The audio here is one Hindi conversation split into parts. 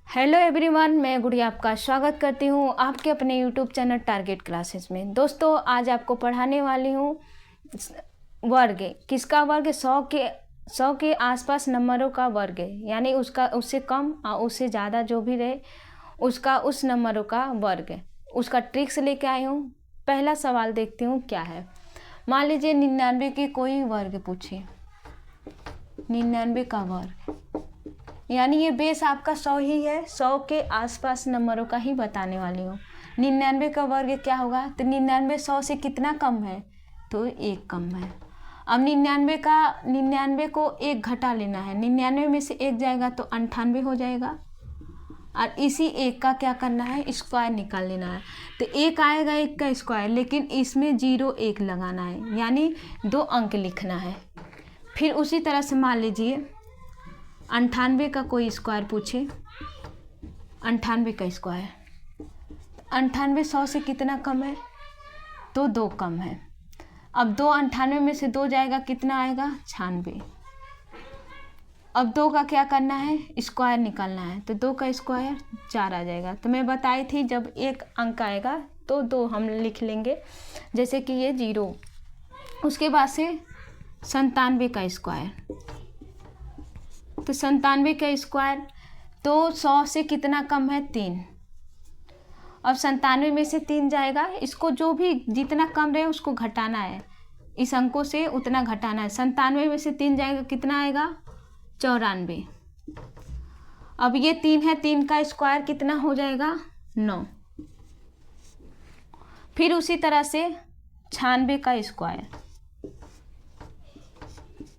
हेलो एवरीवन, मैं गुड़िया आपका स्वागत करती हूँ आपके अपने यूट्यूब चैनल टारगेट क्लासेस में। दोस्तों, आज आपको पढ़ाने वाली हूँ वर्ग। किसका वर्ग? 100 के आसपास नंबरों का वर्ग, यानी उससे कम और उससे ज़्यादा जो भी रहे उस नंबरों का वर्ग। उसका ट्रिक्स लेके आई हूँ। पहला सवाल देखती हूँ क्या है। मान लीजिए 99 के कोई वर्ग पूछिए। 99 का वर्ग यानी ये बेस आपका 100 ही है। 100 के आसपास नंबरों का ही बताने वाली हूँ। 99 का वर्ग क्या होगा? तो 99 100 से कितना कम है? तो 1 कम है। अब 99 को 1 घटा लेना है। 99 में से 1 जाएगा तो 98 हो जाएगा। और इसी 1 का क्या करना है? स्क्वायर निकाल लेना है। तो 1 आएगा 1 का स्क्वायर, लेकिन इसमें 0 1 लगाना है, यानी 2 अंक लिखना है। फिर उसी तरह से मान लीजिए 98 का कोई स्क्वायर पूछे। 98 का स्क्वायर, 98 100 से कितना कम है? तो 2 कम है। अब 2 98 में से 2 जाएगा, कितना आएगा? 96। अब 2 का क्या करना है? स्क्वायर निकालना है। तो 2 का स्क्वायर 4 आ जाएगा। तो मैं बताई थी जब 1 अंक आएगा तो 2 हम लिख लेंगे, जैसे कि ये 0। उसके बाद से 97 का स्क्वायर, तो 97 का स्क्वायर तो 100 से कितना कम है? 3। अब 97 में से 3 जाएगा, इसको जो भी जितना कम रहे उसको घटाना है, इस अंकों से उतना घटाना है। 97 में से 3 जाएगा, कितना आएगा? 94। अब ये 3 है, 3 का स्क्वायर कितना हो जाएगा? 9। फिर उसी तरह से 96 का स्क्वायर,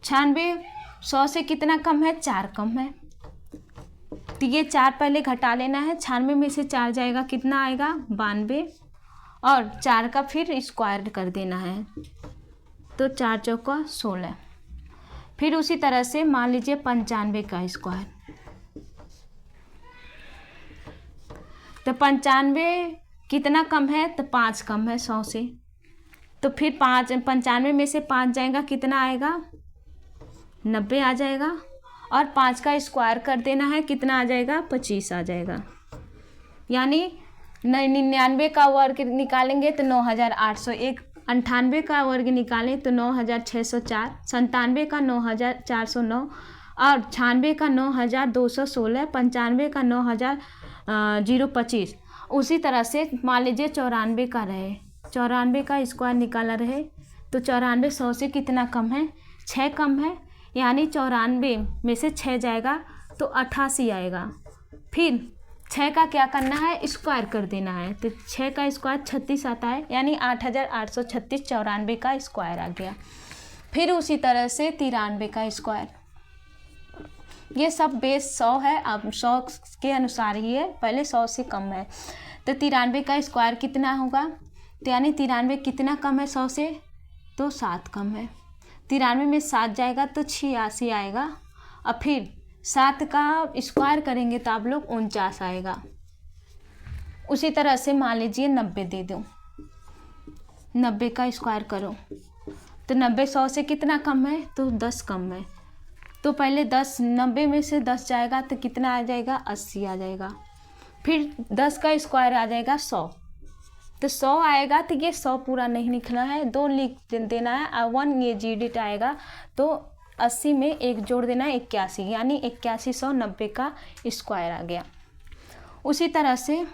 96 100 से कितना कम है? 4 कम है। तो ये 4 पहले घटा लेना है। 96 में से 4 जाएगा, कितना आएगा? 92। और 4 का फिर स्क्वायर कर देना है, तो 4 चौका 16। फिर उसी तरह से मान लीजिए 95 का स्क्वायर, तो 95 कितना कम है? तो 5 कम है 100 से। तो फिर 95 में से 5 जाएगा, कितना आएगा? 90 आ जाएगा। और 5 का स्क्वायर कर देना है, कितना आ जाएगा? 25 आ जाएगा। यानी 99 का वर्ग निकालेंगे तो 9801, 98 का वर्ग निकालें तो 9604, 97 का 9409, और 96 का 9216, 95 का 9025। उसी तरह से मान लीजिए 94 का रहे, 94 का स्क्वायर निकाला रहे, तो 94 100 से कितना कम है? 6 कम है। यानी 94 में से 6 जाएगा तो 88 आएगा। फिर 6 का क्या करना है? स्क्वायर कर देना है। तो 6 का स्क्वायर 36 आता है, यानी 8836 94 का स्क्वायर आ गया। फिर उसी तरह से 93 का स्क्वायर, ये सब बेस 100 है। अब 100 के अनुसार ही है, पहले 100 से कम है। तो 93 का स्क्वायर कितना होगा? तो यानी 93 कितना कम है 100 से? तो 7 कम है। 93 में 7 जाएगा तो 86 आएगा। और फिर 7 का स्क्वायर करेंगे तो आप लोग 49 आएगा। उसी तरह से मान लीजिए 90 दे दूँ, 90 का स्क्वायर करो तो 90 100 से कितना कम है? तो 10 कम है। तो पहले 90 में से 10 जाएगा तो कितना आ जाएगा? 80 आ जाएगा। फिर 10 का स्क्वायर आ जाएगा 100, तो 100 आएगा। तो ये 100 पूरा नहीं लिखना है, 2 लिख देना है। और 1 ये जीडिट आएगा, तो 80 में 1 जोड़ देना है, 81, यानी 8100 90 का स्क्वायर आ गया। उसी तरह से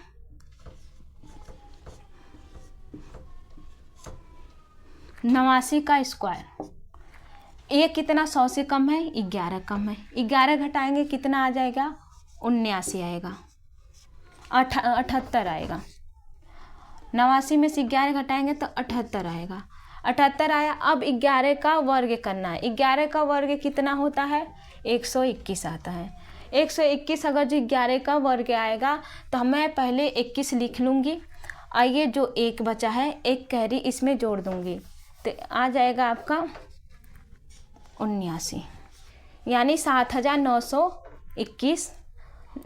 89 का स्क्वायर, ये कितना 100 से कम है? 11 कम है। 11 घटाएंगे, कितना आ जाएगा? 79 आएगा, 78 आएगा। 89 में से 11 घटाएंगे तो 78 आएगा। 78 आया। अब 11 का वर्ग करना है। 11 का वर्ग कितना होता है? 121 आता है। 121 अगर जो 11 का वर्ग आएगा तो मैं पहले 21 लिख लूँगी, और ये जो 1 बचा है, 1 कैरी इसमें जोड़ दूँगी, तो आ जाएगा आपका 79, यानी 7921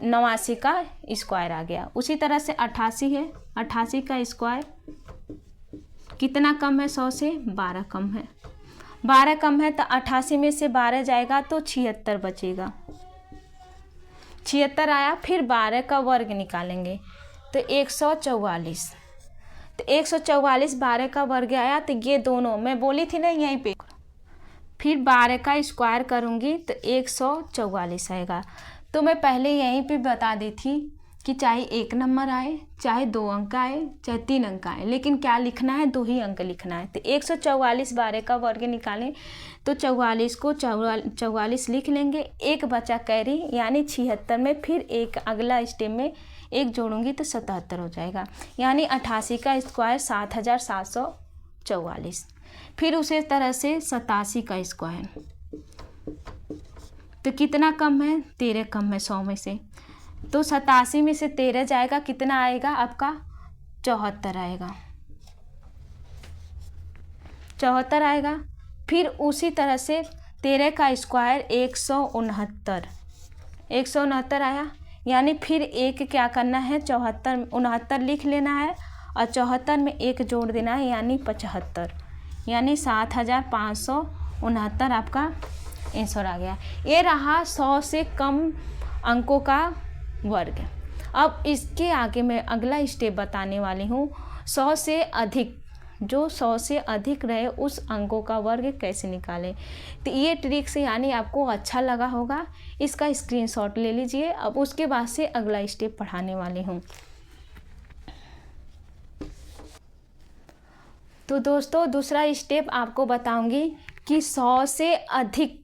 89 का स्क्वायर आ गया। उसी तरह से 88 है। 88 का स्क्वायर कितना कम है 100 से? 12 कम है। 12 कम है तो 88 में से 12 जाएगा तो 76 बचेगा। 76 आया, फिर 12 का वर्ग निकालेंगे तो 144। तो 144 12 का वर्ग आया, तो ये दोनों मैं बोली थी ना यहीं पे, फिर 12 का स्क्वायर करूँगी तो 144 आएगा। तो मैं पहले यहीं पे बता दी थी कि चाहे 1 नंबर आए, चाहे 2 अंक आए, चाहे 3 अंक आए, लेकिन क्या लिखना है, 2 ही अंक लिखना है। तो 144 12 का वर्ग निकालें तो 44 को 44 लिख लेंगे, एक बचा कैरी यानी 76 में, फिर एक अगला स्टेप में एक जोड़ूंगी तो 77 हो जाएगा, यानी 88 का स्क्वायर 7744। फिर उसी तरह से 87 का स्क्वायर, तो कितना कम है, 13 कम है 100 में से, तो 87 में से 13 जाएगा, कितना आएगा आपका 74 आएगा, 74 आएगा। फिर उसी तरह से 13 का स्क्वायर 169 आया, यानी फिर एक क्या करना है, 69 लिख लेना है और 74 में एक जोड़ देना है, यानी 75, यानी 7569 आपका आंसर आ गया। ये रहा 100 से कम अंकों का वर्ग। अब इसके आगे मैं अगला स्टेप बताने वाली हूँ, 100 से अधिक, जो 100 से अधिक रहे उस अंकों का वर्ग कैसे निकालें। तो ये ट्रिक से यानी आपको अच्छा लगा होगा, इसका स्क्रीनशॉट ले लीजिए। अब उसके बाद से अगला स्टेप पढ़ाने वाली हूँ। तो दोस्तों दूसरा स्टेप आपको बताऊंगी कि 100 से अधिक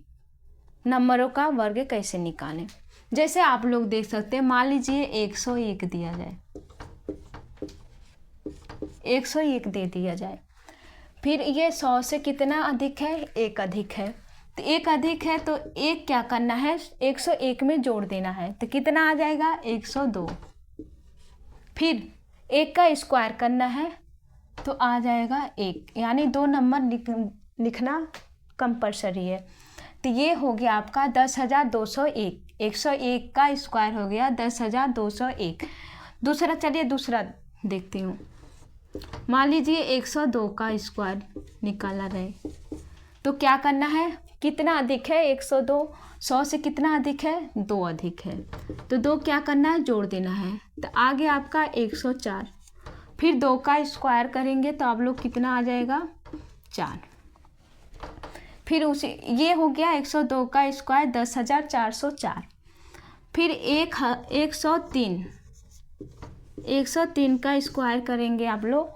नंबरों का वर्ग कैसे निकालें। जैसे आप लोग देख सकते हैं, मान लीजिए 101 दिया जाए, 101 दे दिया जाए, फिर ये 100 से कितना अधिक है, 1 अधिक है, तो 1 अधिक है तो 1 क्या करना है, 101 में जोड़ देना है, तो कितना आ जाएगा 102। फिर 1 का स्क्वायर करना है तो आ जाएगा 1, यानी 2 नंबर लिखना कंपलसरी है। तो ये हो गया आपका 10,201, 101 का स्क्वायर हो गया 10,201। दूसरा, चलिए दूसरा देखती हूँ। मान लीजिए 102 का स्क्वायर निकाला रहे, तो क्या करना है, कितना अधिक है 102, 100 से कितना अधिक है, 2 अधिक है, तो 2 क्या करना है, जोड़ देना है, तो आगे आपका 104। फिर 2 का स्क्वायर करेंगे तो आप लोग कितना आ जाएगा, 4। फिर उसी ये हो गया 102 का स्क्वायर 10,404। फिर 103 का स्क्वायर करेंगे आप लोग,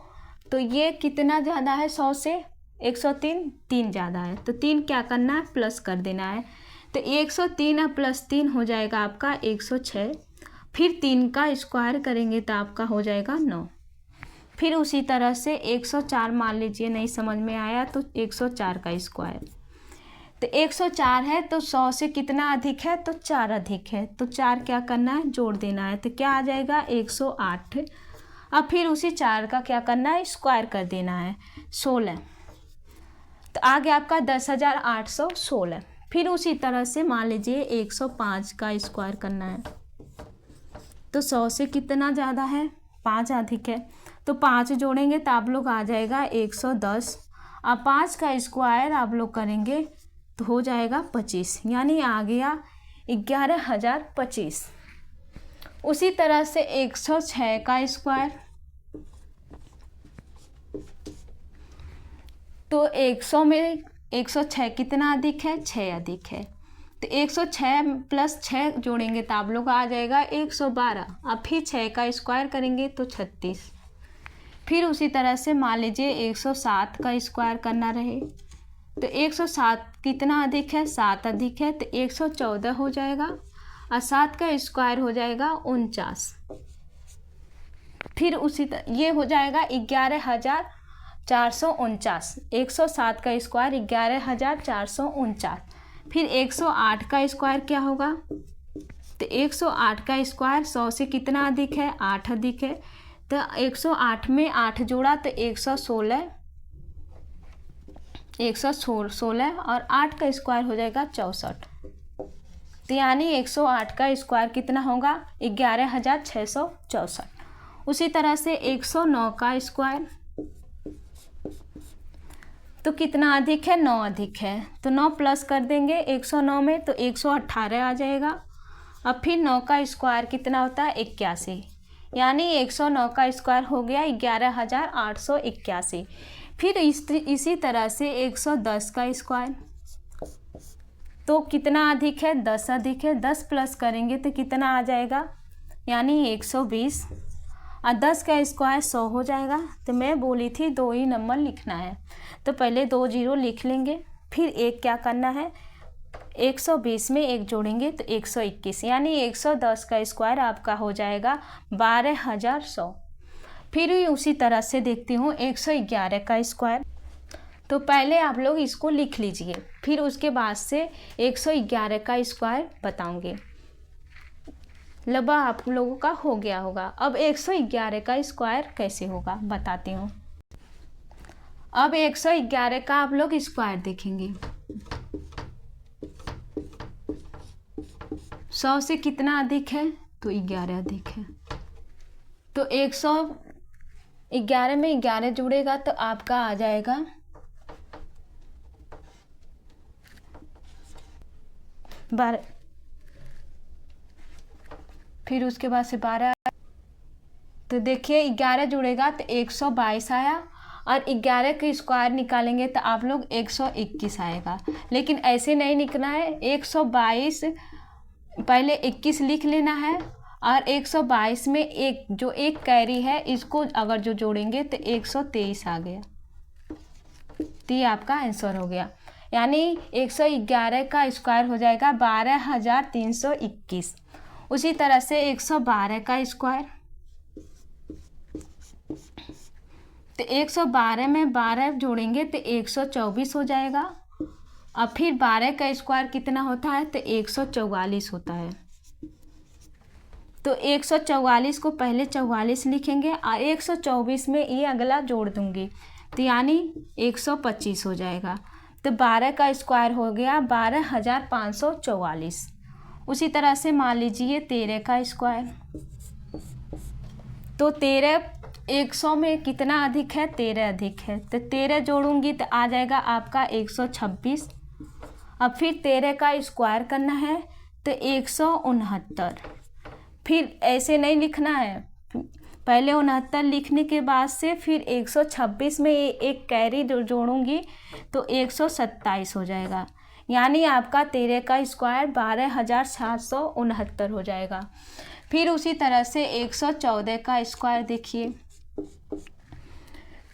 तो ये कितना ज़्यादा है, 100 से 103 3 ज़्यादा है, तो 3 क्या करना है, प्लस कर देना है, तो 103 प्लस 3 हो जाएगा आपका 106। फिर 3 का स्क्वायर करेंगे तो आपका हो जाएगा 9। फिर उसी तरह से 104 मान लीजिए नहीं समझ में आया तो 104 का स्क्वायर, तो 104 है तो 100 से कितना अधिक है, तो 4 अधिक है, तो 4 क्या करना है, जोड़ देना है, तो क्या आ जाएगा 108। अब फिर उसी 4 का क्या करना है, स्क्वायर कर देना है 16, तो आ गया आपका 10,816। फिर उसी तरह से मान लीजिए 105 का स्क्वायर करना है, तो 100 से कितना ज़्यादा है, 5 अधिक है, तो 5 जोड़ेंगे तो आप लोग आ जाएगा 110। अब 5 का स्क्वायर आप लोग करेंगे तो हो जाएगा 25, यानी आ गया 11,025। उसी तरह से 106 का स्क्वायर, तो 100 में 106 कितना अधिक है, 6 अधिक है, तो 106 प्लस 6 जोड़ेंगे तो आप लोग आ जाएगा 112। अब फिर 6 का स्क्वायर करेंगे तो 36। फिर उसी तरह से मान लीजिए 107 का स्क्वायर करना रहे, तो 107 कितना अधिक है, 7 अधिक है, तो 114 हो जाएगा, और 7 का स्क्वायर हो जाएगा 49। फिर उसी ये हो जाएगा 11,449, 107 का स्क्वायर 11,449। फिर 108 का स्क्वायर क्या होगा, तो 108 का स्क्वायर 100 से कितना अधिक है, 8 अधिक है, तो 108 में 8 जोड़ा तो 116 और 8 का स्क्वायर हो जाएगा 64, तो यानी 108 का स्क्वायर कितना होगा, 11,664। उसी तरह से 109 का स्क्वायर, तो कितना अधिक है, 9 अधिक है, तो 9 प्लस कर देंगे 109 में तो 118 आ जाएगा, अब फिर 9 का स्क्वायर कितना होता है 81, यानी 109 का स्क्वायर हो गया 11,881। फिर इसी तरह से 110 का स्क्वायर, तो कितना अधिक है 10 अधिक है, 10 प्लस करेंगे तो कितना आ जाएगा, यानी 120, और 10 का स्क्वायर 100 हो जाएगा। तो मैं बोली थी 2 ही नंबर लिखना है, तो पहले 2 जीरो लिख लेंगे, फिर एक क्या करना है 120 में 1 जोड़ेंगे तो 121, यानी 110 का स्क्वायर आपका हो जाएगा 12,100। फिर भी उसी तरह से देखती हूँ 111 का स्क्वायर, तो पहले आप लोग इसको लिख लीजिए, फिर उसके बाद से 111 का स्क्वायर बताऊंगी। लगभग आप लोगों का हो गया होगा। अब 111 का स्क्वायर कैसे होगा बताती हूँ। अब 111 का आप लोग स्क्वायर देखेंगे, 100 से कितना अधिक है तो 11 अधिक है, तो 111 में 11 जुड़ेगा तो आपका आ जाएगा 12, फिर उसके बाद से 12, तो देखिए 11 जुड़ेगा तो 122 आया, और 11 के स्क्वायर निकालेंगे तो आप लोग 121 आएगा। लेकिन ऐसे नहीं लिखना है, 122 पहले 21 लिख लेना है, और 122 में एक जो एक कैरी है इसको अगर जो जोड़ेंगे तो 123 आ गया, तो ये आपका आंसर हो गया। यानी 111 का स्क्वायर हो जाएगा 12,321। उसी तरह से 112 का स्क्वायर, तो 112 में 12 जोड़ेंगे तो 124 हो जाएगा। अब फिर 12 का स्क्वायर कितना होता है तो 144 होता है, तो 144 को पहले 44 लिखेंगे और 124 में ये अगला जोड़ दूंगी, तो यानी 125 हो जाएगा। तो 12 का स्क्वायर हो गया 12,544। उसी तरह से मान लीजिए 13 का स्क्वायर, तो 13 100 में कितना अधिक है 13 अधिक है, तो 13 जोड़ूंगी तो आ जाएगा आपका 126। अब फिर 13 का स्क्वायर करना है तो 169, फिर ऐसे नहीं लिखना है, पहले 69 लिखने के बाद से फिर 126 में एक कैरी जोड़ूंगी तो 127 हो जाएगा, यानी आपका 13 का स्क्वायर 12,769 हो जाएगा। फिर उसी तरह से 114 का स्क्वायर देखिए,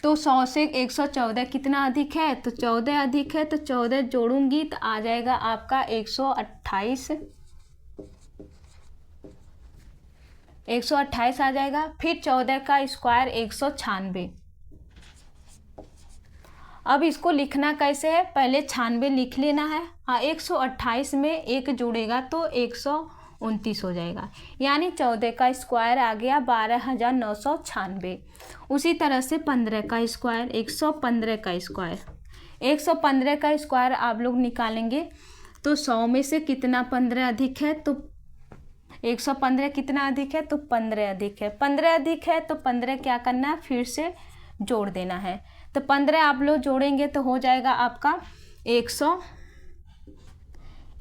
तो 100 से 114 कितना अधिक है तो 14 अधिक है, तो 14 जोड़ूंगी तो आ जाएगा आपका 128, 128 आ जाएगा। फिर 14 का स्क्वायर 196। अब इसको लिखना कैसे है, पहले 96 लिख लेना है, 128 में 1 जोड़ेगा तो 129 हो जाएगा, यानी 14 का स्क्वायर आ गया 12,996। उसी तरह से 15 का स्क्वायर, 115 का स्क्वायर, 115 का स्क्वायर आप लोग निकालेंगे तो 100 में से कितना 15 अधिक है, तो 115 कितना अधिक है तो 15 अधिक है, 15 अधिक है तो 15 क्या करना है फिर से जोड़ देना है, तो 15 आप लोग जोड़ेंगे तो हो जाएगा आपका 100।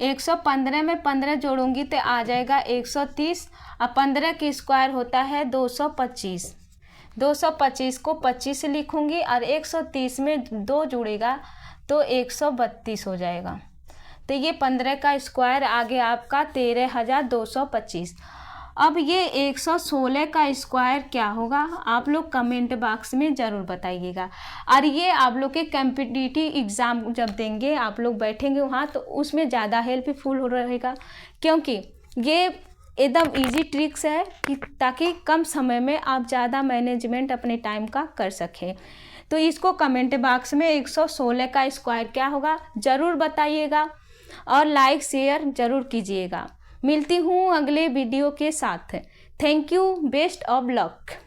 115 में 15 जोड़ूंगी तो आ जाएगा 130, और 15 की स्क्वायर होता है 225, 225 को 25 लिखूंगी और 130 में 2 जुड़ेगा तो 132 हो जाएगा, तो ये 15 का स्क्वायर आ गया आपका 13,225। अब ये 116 का स्क्वायर क्या होगा आप लोग कमेंट बॉक्स में ज़रूर बताइएगा, और ये आप लोग के कॉम्पिटिटिव एग्ज़ाम जब देंगे आप लोग बैठेंगे वहाँ तो उसमें ज़्यादा हेल्पफुल हो रहेगा, क्योंकि ये एकदम इजी ट्रिक्स है कि ताकि कम समय में आप ज़्यादा मैनेजमेंट अपने टाइम का कर सकें। तो इसको कमेंट बॉक्स में 116 का स्क्वायर क्या होगा ज़रूर बताइएगा, और लाइक शेयर ज़रूर कीजिएगा। मिलती हूँ अगले वीडियो के साथ। Thank you, best of luck.